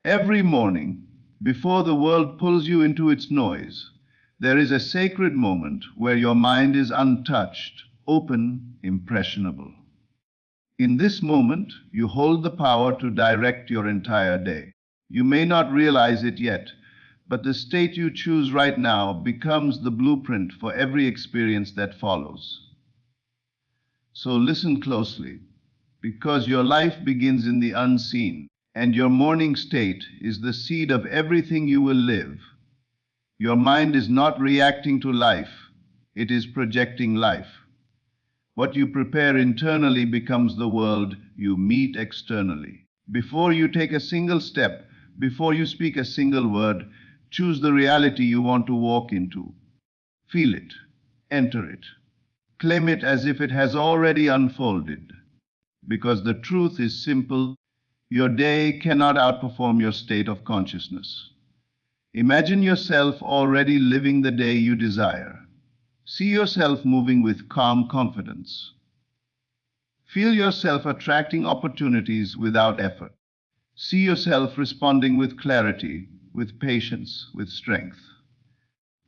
Every morning, before the world pulls you into its noise, there is a sacred moment where your mind is untouched, open, impressionable. In this moment, you hold the power to direct your entire day. You may not realize it yet, but the state you choose right now becomes the blueprint for every experience that follows. So listen closely, because your life begins in the unseen, and your morning state is the seed of everything you will live. Your mind is not reacting to life, it is projecting life. What you prepare internally becomes the world you meet externally. Before you take a single step, before you speak a single word, choose the reality you want to walk into. Feel it, enter it, claim it as if it has already unfolded. Because the truth is simple, your day cannot outperform your state of consciousness. Imagine yourself already living the day you desire. See yourself moving with calm confidence. Feel yourself attracting opportunities without effort. See yourself responding with clarity, with patience, with strength.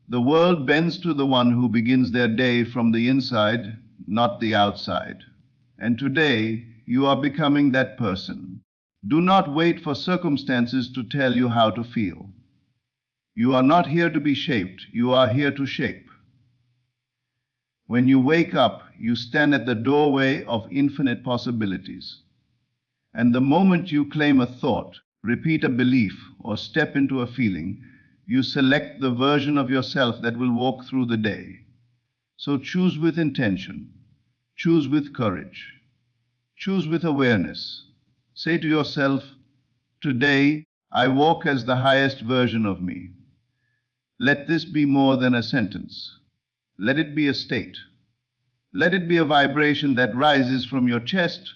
The world bends to the one who begins their day from the inside, not the outside. And today, you are becoming that person. Do not wait for circumstances to tell you how to feel. You are not here to be shaped, you are here to shape. When you wake up, you stand at the doorway of infinite possibilities. And the moment you claim a thought, repeat a belief, or step into a feeling, you select the version of yourself that will walk through the day. So choose with intention, choose with courage, choose with awareness. Say to yourself, today I walk as the highest version of me. Let this be more than a sentence. Let it be a state. Let it be a vibration that rises from your chest,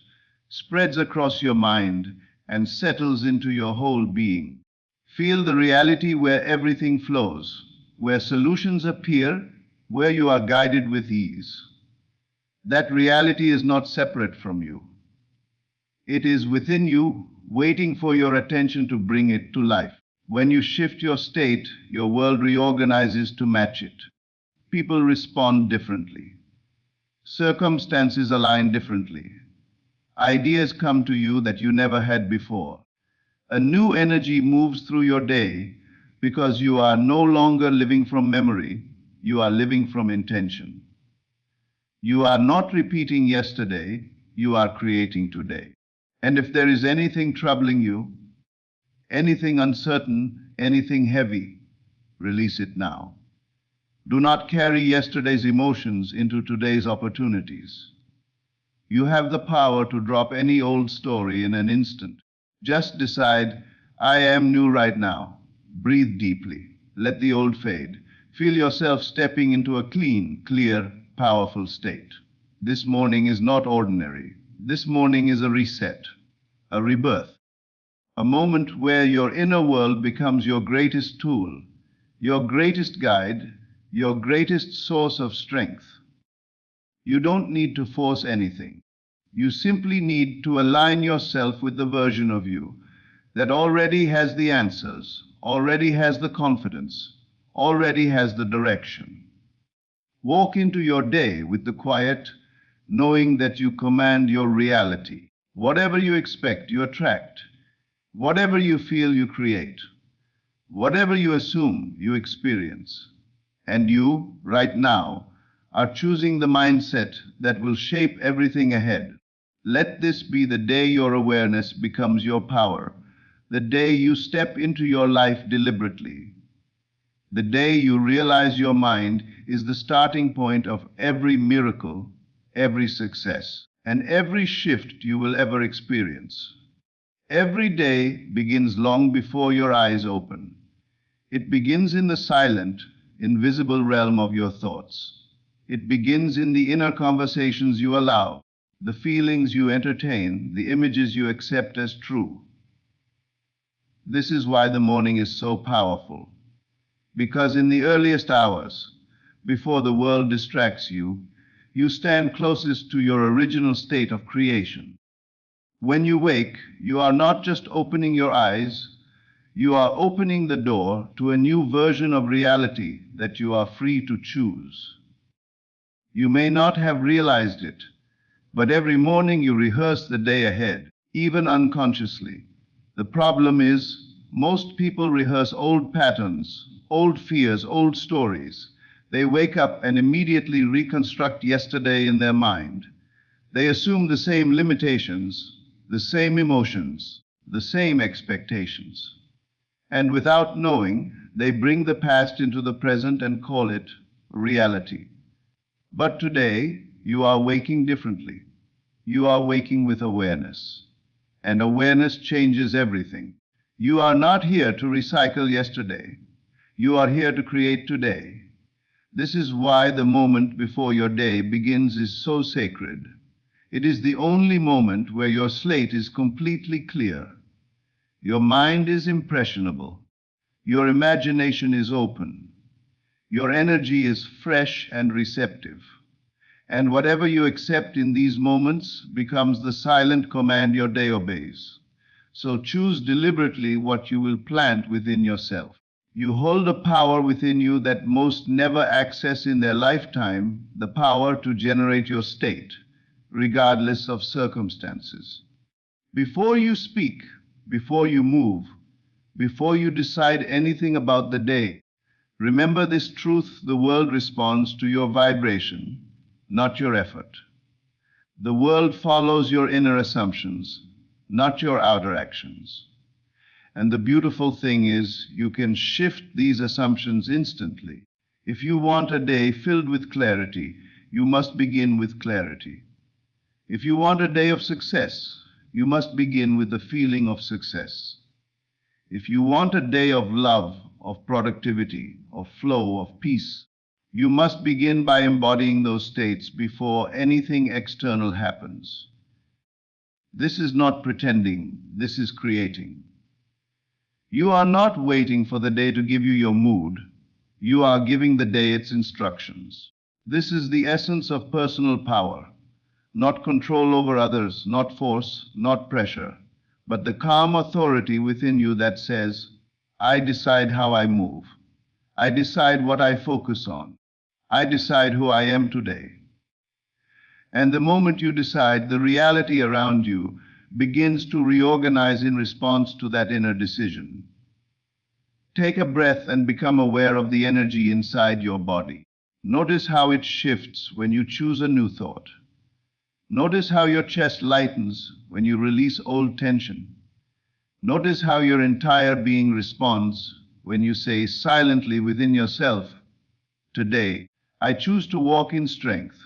spreads across your mind, and settles into your whole being. Feel the reality where everything flows, where solutions appear, where you are guided with ease. That reality is not separate from you. It is within you, waiting for your attention to bring it to life. When you shift your state, your world reorganizes to match it. People respond differently. Circumstances align differently. Ideas come to you that you never had before. A new energy moves through your day because you are no longer living from memory, you are living from intention. You are not repeating yesterday, you are creating today. And if there is anything troubling you, anything uncertain, anything heavy, release it now. Do not carry yesterday's emotions into today's opportunities. You have the power to drop any old story in an instant. Just decide, I am new right now. Breathe deeply. Let the old fade. Feel yourself stepping into a clean, clear, powerful state. This morning is not ordinary. This morning is a reset, a rebirth, a moment where your inner world becomes your greatest tool, your greatest guide, your greatest source of strength. You don't need to force anything. You simply need to align yourself with the version of you that already has the answers, already has the confidence, already has the direction. Walk into your day with the quiet, knowing that you command your reality. Whatever you expect, you attract. Whatever you feel, you create. Whatever you assume, you experience. And you, right now, are choosing the mindset that will shape everything ahead. Let this be the day your awareness becomes your power, the day you step into your life deliberately, the day you realize your mind is the starting point of every miracle, every success, and every shift you will ever experience. Every day begins long before your eyes open. It begins in the silent, invisible realm of your thoughts. It begins in the inner conversations you allow, the feelings you entertain, the images you accept as true. This is why the morning is so powerful. Because in the earliest hours, before the world distracts you, you stand closest to your original state of creation. When you wake, you are not just opening your eyes, You are opening the door to a new version of reality that you are free to choose. You may not have realized it, but every morning you rehearse the day ahead, even unconsciously. The problem is, most people rehearse old patterns, old fears, old stories. They wake up and immediately reconstruct yesterday in their mind. They assume the same limitations, the same emotions, the same expectations. And without knowing, they bring the past into the present and call it reality. But today, you are waking differently. You are waking with awareness. And awareness changes everything. You are not here to recycle yesterday. You are here to create today. This is why the moment before your day begins is so sacred. It is the only moment where your slate is completely clear. Your mind is impressionable. Your imagination is open. Your energy is fresh and receptive. And whatever you accept in these moments becomes the silent command your day obeys. So choose deliberately what you will plant within yourself. You hold a power within you that most never access in their lifetime, the power to generate your state, regardless of circumstances. Before you speak, before you move, before you decide anything about the day, remember this truth: the world responds to your vibration, not your effort. The world follows your inner assumptions, not your outer actions. And the beautiful thing is, you can shift these assumptions instantly. If you want a day filled with clarity, you must begin with clarity. If you want a day of success, you must begin with the feeling of success. If you want a day of love, of productivity, of flow, of peace, you must begin by embodying those states before anything external happens. This is not pretending, this is creating. You are not waiting for the day to give you your mood. You are giving the day its instructions. This is the essence of personal power. Not control over others, not force, not pressure, but the calm authority within you that says, I decide how I move. I decide what I focus on. I decide who I am today. And the moment you decide, the reality around you begins to reorganize in response to that inner decision. Take a breath and become aware of the energy inside your body. Notice how it shifts when you choose a new thought. Notice how your chest lightens when you release old tension. Notice how your entire being responds when you say silently within yourself, today, I choose to walk in strength.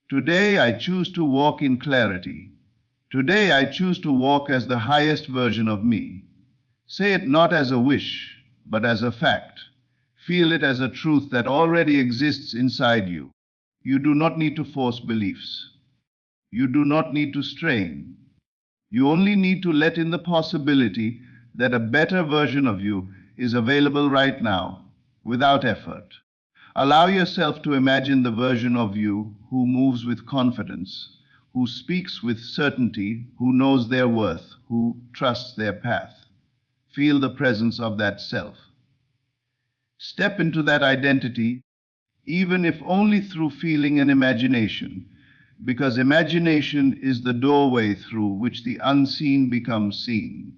Today, I choose to walk in clarity. Today, I choose to walk as the highest version of me. Say it not as a wish, but as a fact. Feel it as a truth that already exists inside you. You do not need to force beliefs. You do not need to strain. You only need to let in the possibility that a better version of you is available right now, without effort. Allow yourself to imagine the version of you who moves with confidence, who speaks with certainty, who knows their worth, who trusts their path. Feel the presence of that self. Step into that identity, even if only through feeling and imagination, because imagination is the doorway through which the unseen becomes seen.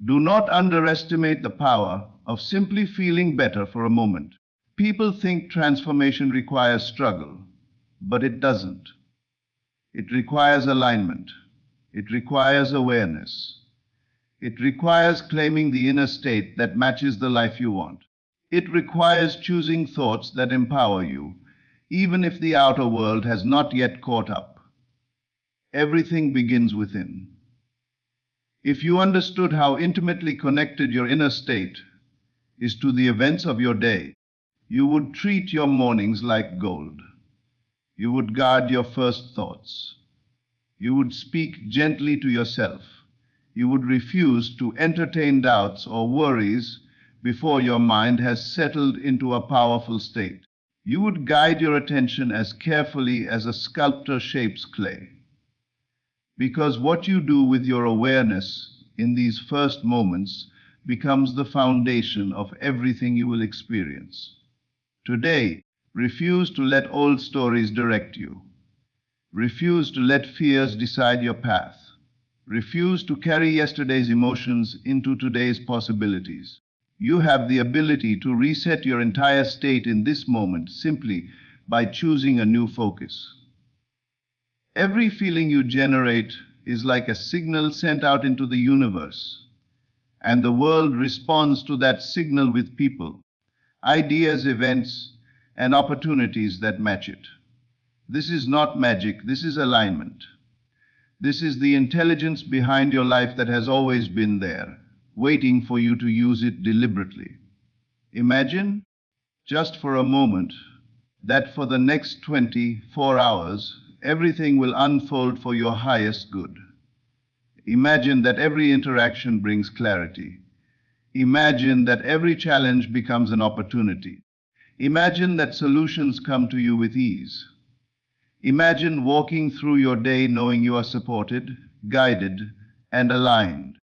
Do not underestimate the power of simply feeling better for a moment. People think transformation requires struggle, but it doesn't. It requires alignment. It requires awareness. It requires claiming the inner state that matches the life you want. It requires choosing thoughts that empower you, even if the outer world has not yet caught up. Everything begins within. If you understood how intimately connected your inner state is to the events of your day, you would treat your mornings like gold. You would guard your first thoughts. You would speak gently to yourself. You would refuse to entertain doubts or worries before your mind has settled into a powerful state. You would guide your attention as carefully as a sculptor shapes clay. Because what you do with your awareness in these first moments becomes the foundation of everything you will experience. Today, refuse to let old stories direct you. Refuse to let fears decide your path. Refuse to carry yesterday's emotions into today's possibilities. You have the ability to reset your entire state in this moment simply by choosing a new focus. Every feeling you generate is like a signal sent out into the universe, and the world responds to that signal with people, ideas, events, and opportunities that match it. This is not magic, this is alignment. This is the intelligence behind your life that has always been there, waiting for you to use it deliberately. Imagine, just for a moment, that for the next 24 hours, everything will unfold for your highest good. Imagine that every interaction brings clarity. Imagine that every challenge becomes an opportunity. Imagine that solutions come to you with ease. Imagine walking through your day knowing you are supported, guided, and aligned.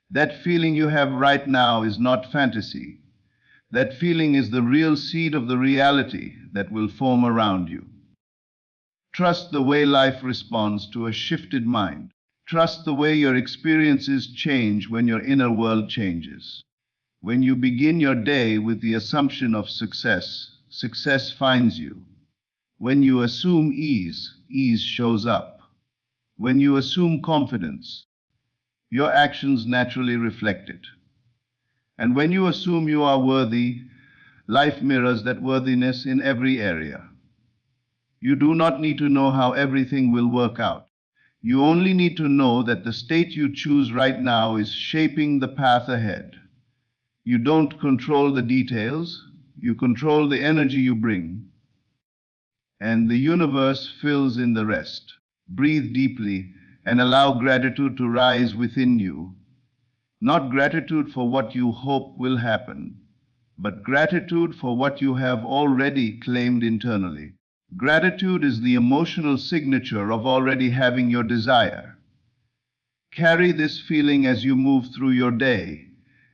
That feeling you have right now is not fantasy. That feeling is the real seed of the reality that will form around you. Trust the way life responds to a shifted mind. Trust the way your experiences change when your inner world changes. When you begin your day with the assumption of success, success finds you. When you assume ease, ease shows up. When you assume confidence, your actions naturally reflect it. And when you assume you are worthy, life mirrors that worthiness in every area. You do not need to know how everything will work out. You only need to know that the state you choose right now is shaping the path ahead. You don't control the details, you control the energy you bring. And the universe fills in the rest. Breathe deeply and allow gratitude to rise within you. Not gratitude for what you hope will happen, but gratitude for what you have already claimed internally. Gratitude is the emotional signature of already having your desire. Carry this feeling as you move through your day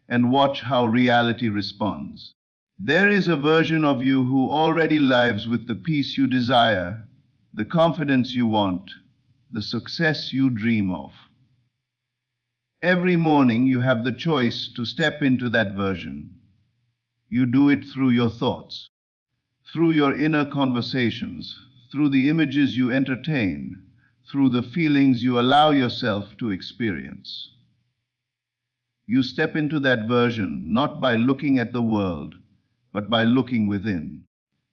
and watch how reality responds. There is a version of you who already lives with the peace you desire, the confidence you want, the success you dream of. Every morning you have the choice to step into that version. You do it through your thoughts, through your inner conversations, through the images you entertain, through the feelings you allow yourself to experience. You step into that version not by looking at the world, but by looking within.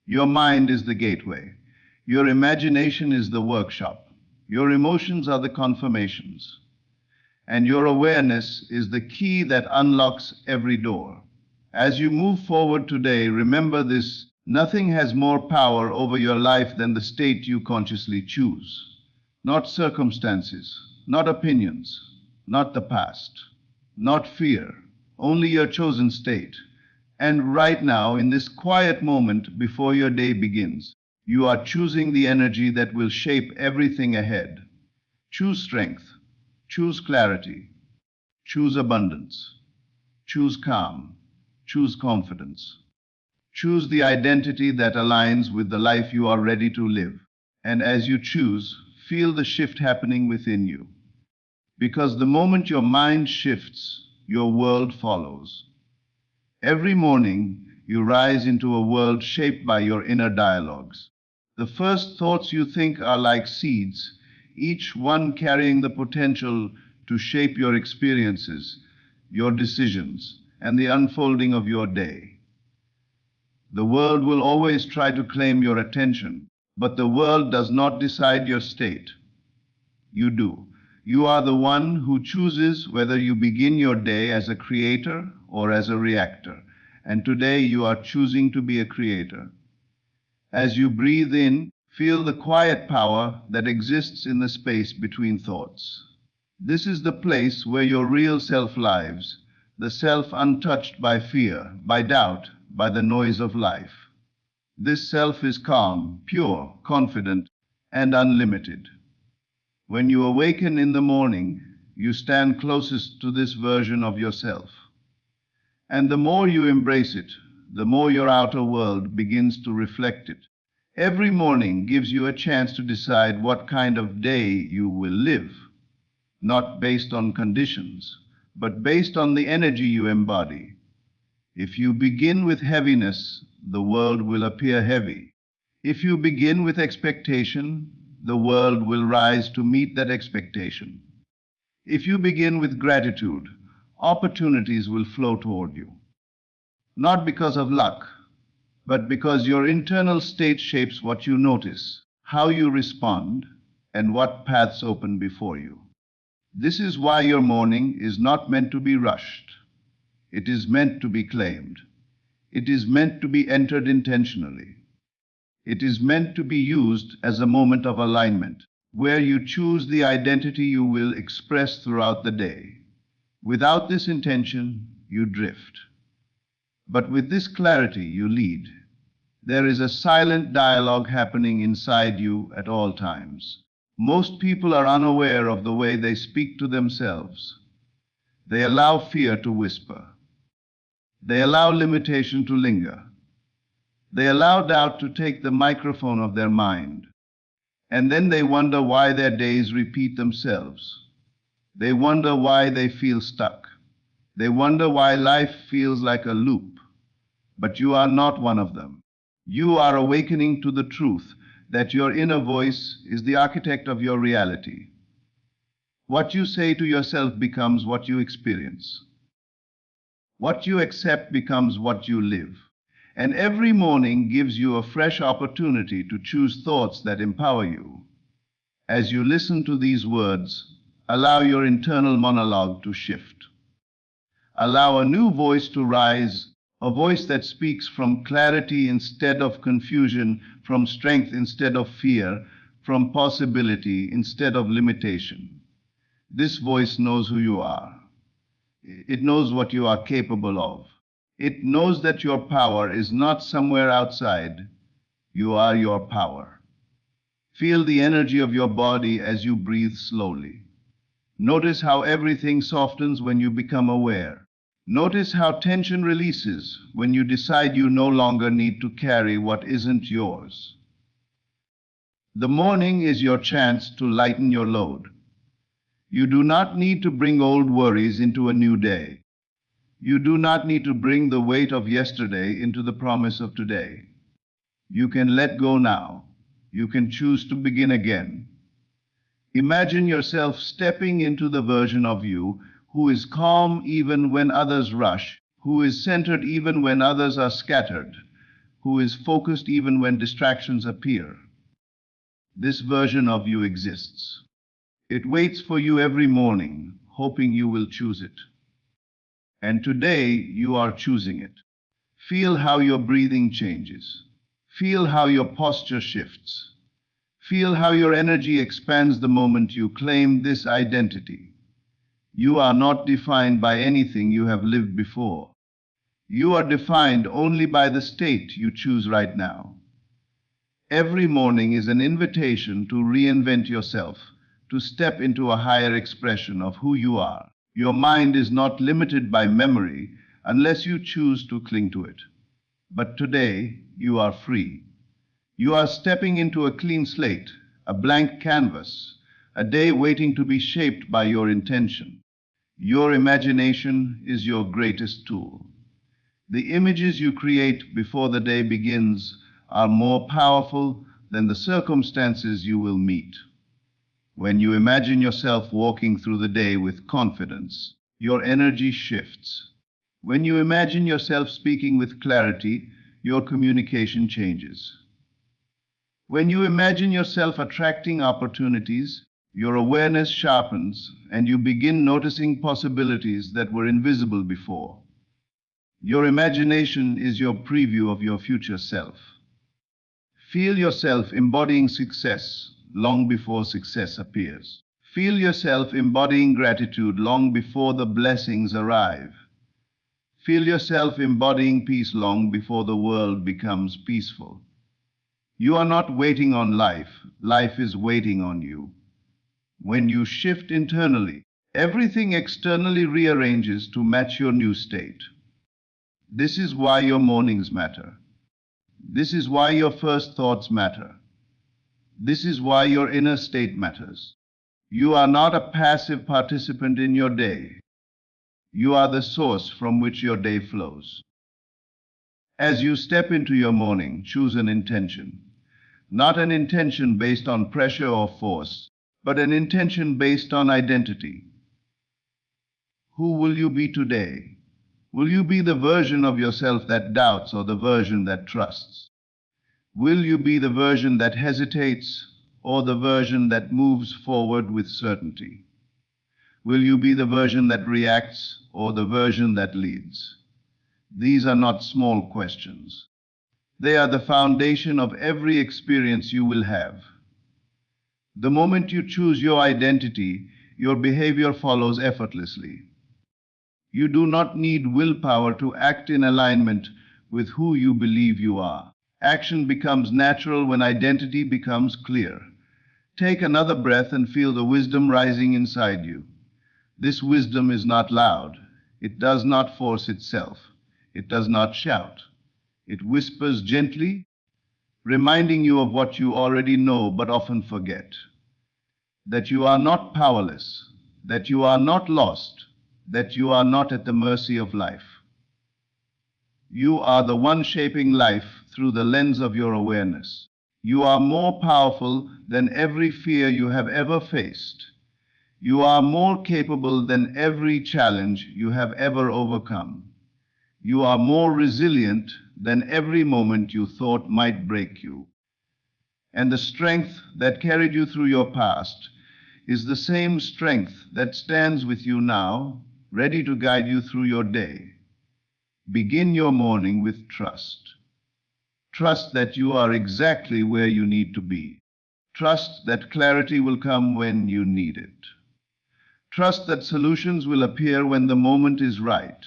Your mind is the gateway. Your imagination is the workshop. Your emotions are the confirmations. And your awareness is the key that unlocks every door. As you move forward today, remember this: nothing has more power over your life than the state you consciously choose. Not circumstances, not opinions, not the past, not fear, only your chosen state. And right now, in this quiet moment before your day begins, you are choosing the energy that will shape everything ahead. Choose strength, choose clarity, choose abundance, choose calm, choose confidence. Choose the identity that aligns with the life you are ready to live. And as you choose, feel the shift happening within you. Because the moment your mind shifts, your world follows. Every morning, you rise into a world shaped by your inner dialogues. The first thoughts you think are like seeds, each one carrying the potential to shape your experiences, your decisions, and the unfolding of your day. The world will always try to claim your attention, but the world does not decide your state. You do. You are the one who chooses whether you begin your day as a creator or as a reactor. And today you are choosing to be a creator. As you breathe in, feel the quiet power that exists in the space between thoughts. This is the place where your real self lives, the self untouched by fear, by doubt, by the noise of life. This self is calm, pure, confident, and unlimited. When you awaken in the morning, you stand closest to this version of yourself. And the more you embrace it, the more your outer world begins to reflect it. Every morning gives you a chance to decide what kind of day you will live, not based on conditions, but based on the energy you embody. If you begin with heaviness, the world will appear heavy. If you begin with expectation, the world will rise to meet that expectation. If you begin with gratitude, opportunities will flow toward you. Not because of luck, but because your internal state shapes what you notice, how you respond, and what paths open before you. This is why your morning is not meant to be rushed. It is meant to be claimed. It is meant to be entered intentionally. It is meant to be used as a moment of alignment, where you choose the identity you will express throughout the day. Without this intention, you drift. But with this clarity, you lead. There is a silent dialogue happening inside you at all times. Most people are unaware of the way they speak to themselves. They allow fear to whisper. They allow limitation to linger. They allow doubt to take the microphone of their mind. And then they wonder why their days repeat themselves. They wonder why they feel stuck. They wonder why life feels like a loop. But you are not one of them. You are awakening to the truth that your inner voice is the architect of your reality. What you say to yourself becomes what you experience. What you accept becomes what you live. And every morning gives you a fresh opportunity to choose thoughts that empower you. As you listen to these words, allow your internal monologue to shift. Allow a new voice to rise, a voice that speaks from clarity instead of confusion, from strength instead of fear, from possibility instead of limitation. This voice knows who you are. It knows what you are capable of. It knows that your power is not somewhere outside. You are your power. Feel the energy of your body as you breathe slowly. Notice how everything softens when you become aware. Notice how tension releases when you decide you no longer need to carry what isn't yours. The morning is your chance to lighten your load. You do not need to bring old worries into a new day. You do not need to bring the weight of yesterday into the promise of today. You can let go now. You can choose to begin again. Imagine yourself stepping into the version of you who is calm even when others rush, who is centered even when others are scattered, who is focused even when distractions appear. This version of you exists. It waits for you every morning, hoping you will choose it. And today you are choosing it. Feel how your breathing changes. Feel how your posture shifts. Feel how your energy expands the moment you claim this identity. You are not defined by anything you have lived before. You are defined only by the state you choose right now. Every morning is an invitation to reinvent yourself, to step into a higher expression of who you are. Your mind is not limited by memory unless you choose to cling to it. But today, you are free. You are stepping into a clean slate, a blank canvas, a day waiting to be shaped by your intention. Your imagination is your greatest tool. The images you create before the day begins are more powerful than the circumstances you will meet. When you imagine yourself walking through the day with confidence, your energy shifts. When you imagine yourself speaking with clarity, your communication changes. When you imagine yourself attracting opportunities, your awareness sharpens and you begin noticing possibilities that were invisible before. Your imagination is your preview of your future self. Feel yourself embodying success long before success appears. Feel yourself embodying gratitude long before the blessings arrive. Feel yourself embodying peace long before the world becomes peaceful. You are not waiting on life. Life is waiting on you. When you shift internally, everything externally rearranges to match your new state. This is why your mornings matter. This is why your first thoughts matter. This is why your inner state matters. You are not a passive participant in your day. You are the source from which your day flows. As you step into your morning, choose an intention. Not an intention based on pressure or force, but an intention based on identity. Who will you be today? Will you be the version of yourself that doubts or the version that trusts? Will you be the version that hesitates or the version that moves forward with certainty? Will you be the version that reacts or the version that leads? These are not small questions. They are the foundation of every experience you will have. The moment you choose your identity, your behavior follows effortlessly. You do not need willpower to act in alignment with who you believe you are. Action becomes natural when identity becomes clear. Take another breath and feel the wisdom rising inside you. This wisdom is not loud. It does not force itself. It does not shout. It whispers gently, reminding you of what you already know but often forget. That you are not powerless, that you are not lost, that you are not at the mercy of life. You are the one shaping life through the lens of your awareness. You are more powerful than every fear you have ever faced. You are more capable than every challenge you have ever overcome. You are more resilient than every moment you thought might break you. And the strength that carried you through your past is the same strength that stands with you now, ready to guide you through your day. Begin your morning with trust. Trust that you are exactly where you need to be. Trust that clarity will come when you need it. Trust that solutions will appear when the moment is right.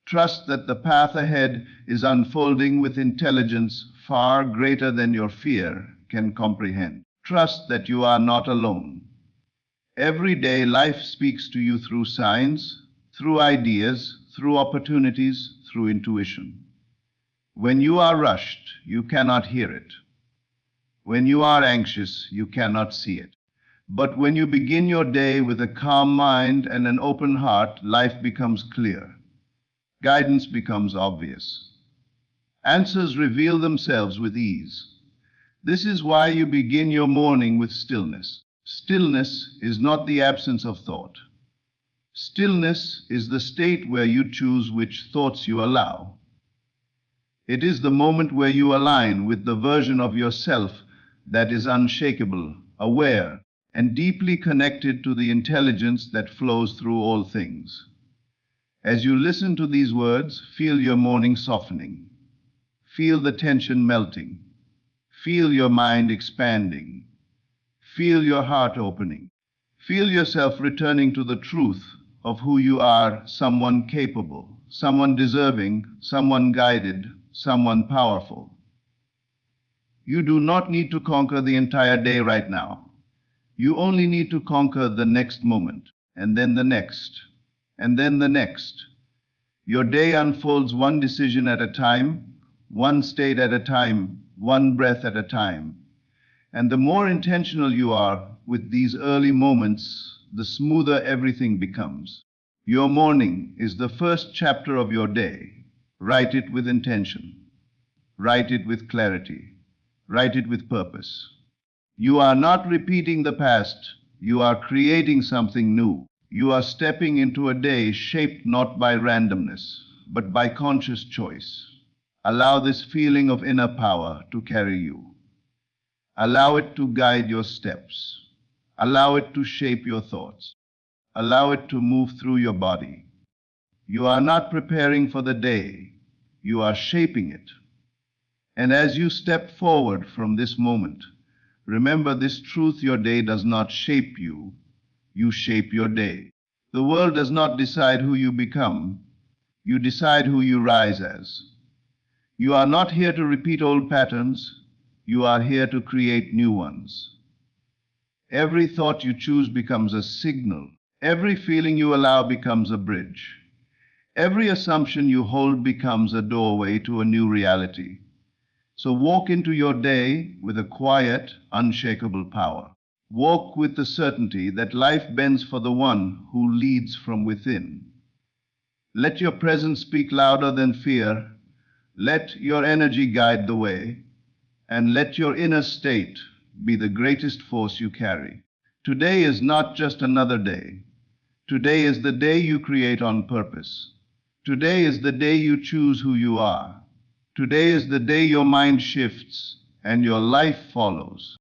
Trust that the path ahead is unfolding with intelligence far greater than your fear can comprehend. Trust that you are not alone. Every day life speaks to you through signs, through ideas, through opportunities, through intuition. When you are rushed, you cannot hear it. When you are anxious, you cannot see it. But when you begin your day with a calm mind and an open heart, life becomes clear. Guidance becomes obvious. Answers reveal themselves with ease. This is why you begin your morning with stillness. Stillness is not the absence of thought. Stillness is the state where you choose which thoughts you allow. It is the moment where you align with the version of yourself that is unshakable, aware, and deeply connected to the intelligence that flows through all things. As you listen to these words, feel your morning softening. Feel the tension melting. Feel your mind expanding. Feel your heart opening. Feel yourself returning to the truth of who you are, someone capable, someone deserving, someone guided, someone powerful. You do not need to conquer the entire day right now. You only need to conquer the next moment, and then the next, and then the next. Your day unfolds one decision at a time, one state at a time, one breath at a time. And the more intentional you are with these early moments, the smoother everything becomes. Your morning is the first chapter of your day. Write it with intention. Write it with clarity. Write it with purpose. You are not repeating the past. You are creating something new. You are stepping into a day shaped not by randomness, but by conscious choice. Allow this feeling of inner power to carry you. Allow it to guide your steps. Allow it to shape your thoughts. Allow it to move through your body. You are not preparing for the day. You are shaping it. And as you step forward from this moment, remember this truth: your day does not shape you. You shape your day. The world does not decide who you become. You decide who you rise as. You are not here to repeat old patterns. You are here to create new ones. Every thought you choose becomes a signal. Every feeling you allow becomes a bridge. Every assumption you hold becomes a doorway to a new reality. So walk into your day with a quiet, unshakable power. Walk with the certainty that life bends for the one who leads from within. Let your presence speak louder than fear. Let your energy guide the way. And let your inner state be the greatest force you carry. Today is not just another day. Today is the day you create on purpose. Today is the day you choose who you are. Today is the day your mind shifts and your life follows.